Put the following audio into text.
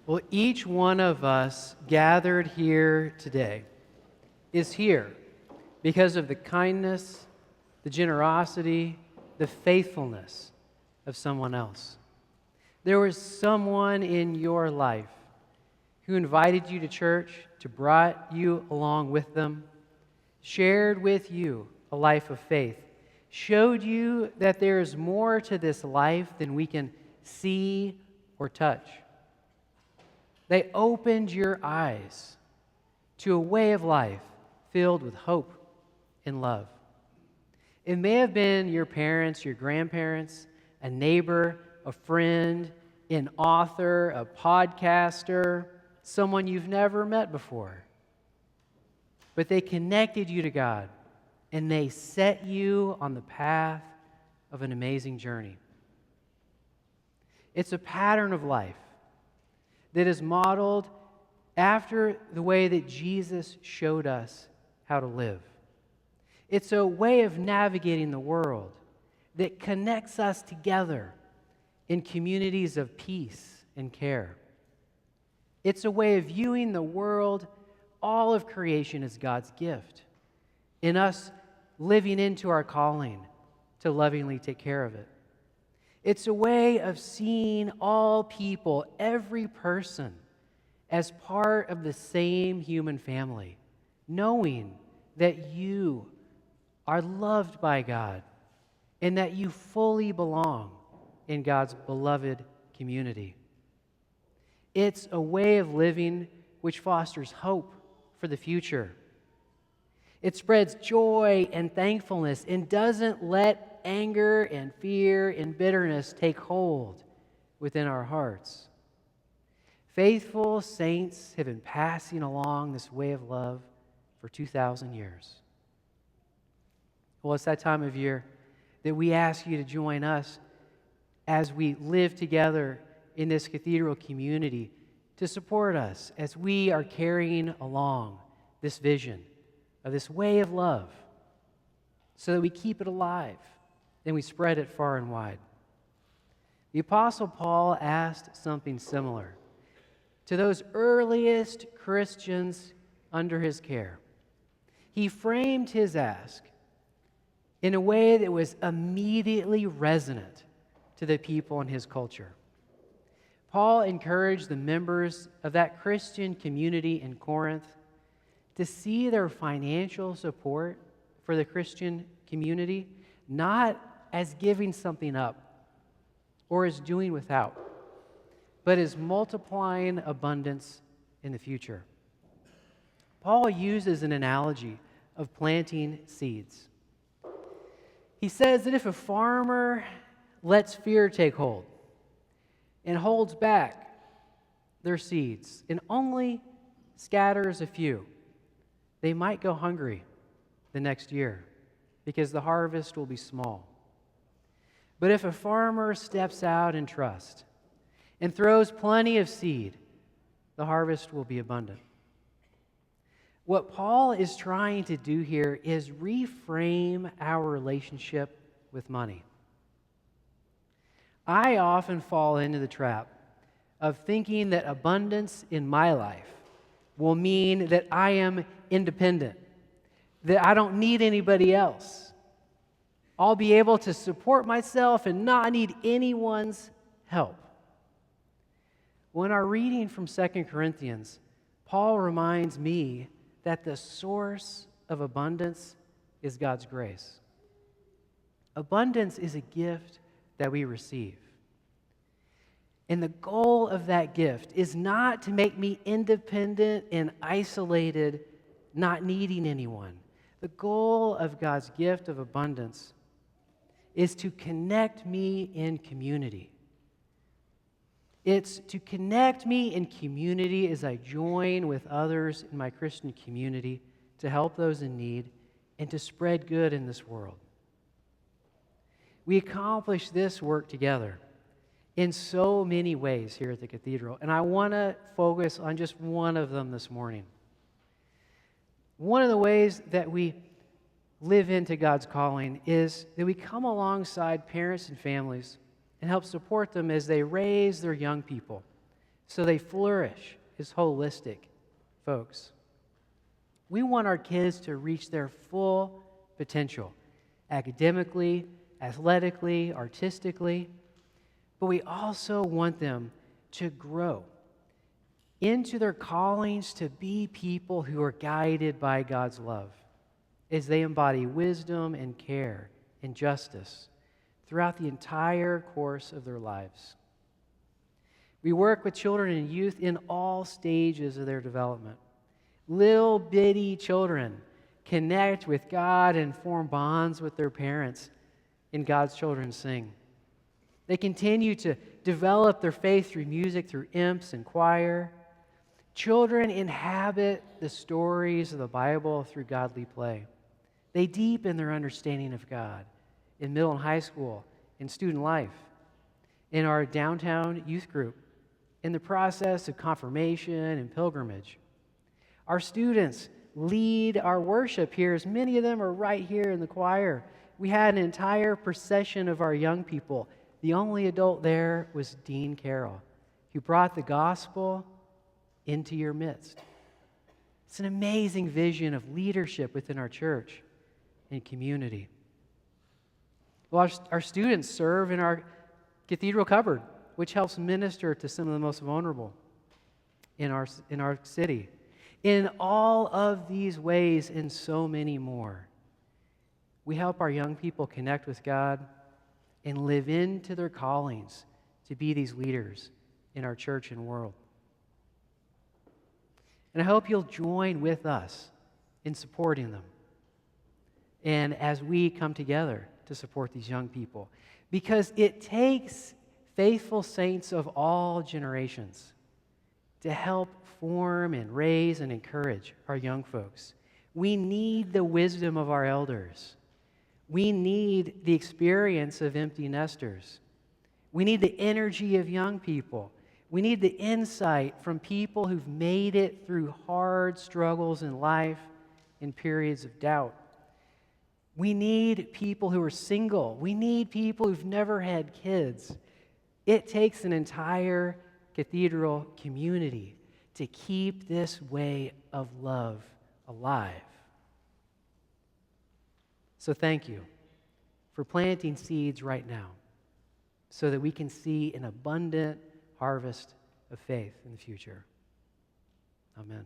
Well, each one of us gathered here today is here because of the kindness, the generosity, the faithfulness of someone else. There was someone in your life who invited you to church, to brought you along with them, shared with you a life of faith, showed you that there is more to this life than we can see or touch. They opened your eyes to a way of life filled with hope and love. It may have been your parents, your grandparents, a neighbor, a friend, an author, a podcaster, someone you've never met before. But they connected you to God, and they set you on the path of an amazing journey. It's a pattern of life that is modeled after the way that Jesus showed us how to live. It's a way of navigating the world that connects us together in communities of peace and care. It's a way of viewing the world, all of creation, as God's gift, in us living into our calling to lovingly take care of it. It's a way of seeing all people, every person, as part of the same human family, knowing that you are loved by God and that you fully belong in God's beloved community. It's a way of living which fosters hope for the future. It spreads joy and thankfulness and doesn't let anger and fear and bitterness take hold within our hearts. Faithful saints have been passing along this way of love for 2,000 years. Well, it's that time of year that we ask you to join us as we live together in this cathedral community to support us as we are carrying along this vision of this way of love so that we keep it alive and we spread it far and wide. The Apostle Paul asked something similar to those earliest Christians under his care. He framed his ask in a way that was immediately resonant to the people in his culture. Paul encouraged the members of that Christian community in Corinth to see their financial support for the Christian community not as giving something up or as doing without, but as multiplying abundance in the future. Paul uses an analogy of planting seeds. He says that if a farmer lets fear take hold and holds back their seeds and only scatters a few, they might go hungry the next year because the harvest will be small. But if a farmer steps out in trust and throws plenty of seed, the harvest will be abundant. What Paul is trying to do here is reframe our relationship with money. I often fall into the trap of thinking that abundance in my life will mean that I am independent, that I don't need anybody else. I'll be able to support myself and not need anyone's help. When our reading from 2 Corinthians, Paul reminds me that the source of abundance is God's grace. Abundance is a gift that we receive. And the goal of that gift is not to make me independent and isolated, not needing anyone. The goal of God's gift of abundance is to connect me in community. It's to connect me in community as I join with others in my Christian community to help those in need and to spread good in this world. We accomplish this work together in so many ways here at the Cathedral, and I want to focus on just one of them this morning. One of the ways that we live into God's calling is that we come alongside parents and families and help support them as they raise their young people so they flourish as holistic folks. We want our kids to reach their full potential, academically, athletically, artistically, but we also want them to grow into their callings to be people who are guided by God's love as they embody wisdom and care and justice throughout the entire course of their lives. We work with children and youth in all stages of their development. Little bitty children connect with God and form bonds with their parents, and God's children sing. They continue to develop their faith through music, through imps and choir. Children inhabit the stories of the Bible through godly play. They deepen their understanding of God in middle and high school, in student life, in our downtown youth group, in the process of confirmation and pilgrimage. Our students lead our worship here, as many of them are right here in the choir. We had an entire procession of our young people. The only adult there was Dean Carroll, who brought the gospel into your midst. It's an amazing vision of leadership within our church and community. Well, our students serve in our Cathedral cupboard, which helps minister to some of the most vulnerable in our city. In all of these ways and so many more, we help our young people connect with God and live into their callings to be these leaders in our church and world. And I hope you'll join with us in supporting them, and as we come together to support these young people, because it takes faithful saints of all generations to help form and raise and encourage our young folks. We need the wisdom of our elders. We need the experience of empty nesters. We need the energy of young people. We need the insight from people who've made it through hard struggles in life and periods of doubt. We need people who are single. We need people who've never had kids. It takes an entire Cathedral community to keep this way of love alive. So thank you for planting seeds right now so that we can see an abundant harvest of faith in the future. Amen.